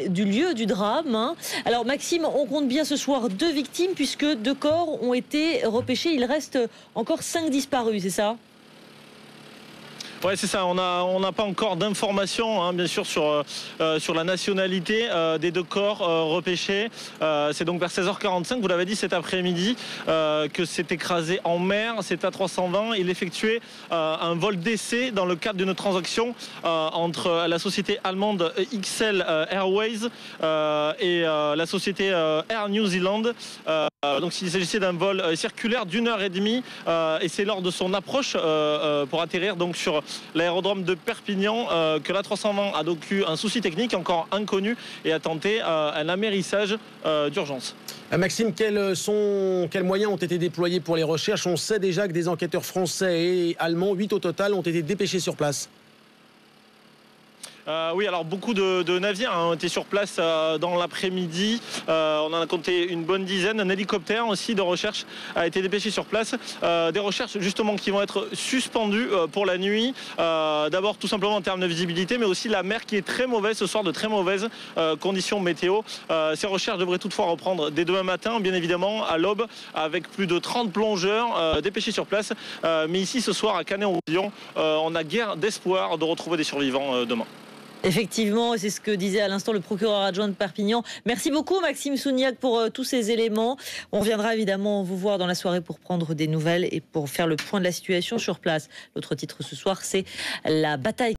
du lieu du drame. Alors Maxime, on compte bien ce soir 2 victimes puisque 2 corps ont été repêchés. Il reste encore 5 disparus, c'est ça ? Ouais, c'est ça. On n'a pas encore d'informations, bien sûr, sur la nationalité des 2 corps repêchés. C'est donc vers 16h45, vous l'avez dit cet après-midi, que c'est écrasé en mer. C'est A320. Il effectuait un vol d'essai dans le cadre d'une transaction entre la société allemande XL Airways et la société Air New Zealand. Donc il s'agissait d'un vol circulaire d'1h30 et c'est lors de son approche pour atterrir donc sur l'aérodrome de Perpignan que l'A320 a donc eu un souci technique encore inconnu et a tenté un amérissage d'urgence. Maxime, quels moyens ont été déployés pour les recherches ? On sait déjà que des enquêteurs français et allemands, 8 au total, ont été dépêchés sur place. Oui, alors beaucoup de navires ont été sur place dans l'après-midi. On en a compté une bonne dizaine. Un hélicoptère aussi de recherche a été dépêché sur place. Des recherches justement qui vont être suspendues pour la nuit. D'abord tout simplement en termes de visibilité, mais aussi la mer qui est très mauvaise ce soir, de très mauvaises conditions météo. Ces recherches devraient toutefois reprendre dès demain matin, bien évidemment, à l'aube, avec plus de 30 plongeurs dépêchés sur place. Mais ici ce soir à Canet-en-Roussillon, on a guère d'espoir de retrouver des survivants demain. Effectivement, c'est ce que disait à l'instant le procureur adjoint de Perpignan. Merci beaucoup Maxime Souniac pour tous ces éléments. On reviendra évidemment vous voir dans la soirée pour prendre des nouvelles et pour faire le point de la situation sur place. L'autre titre ce soir, c'est la bataille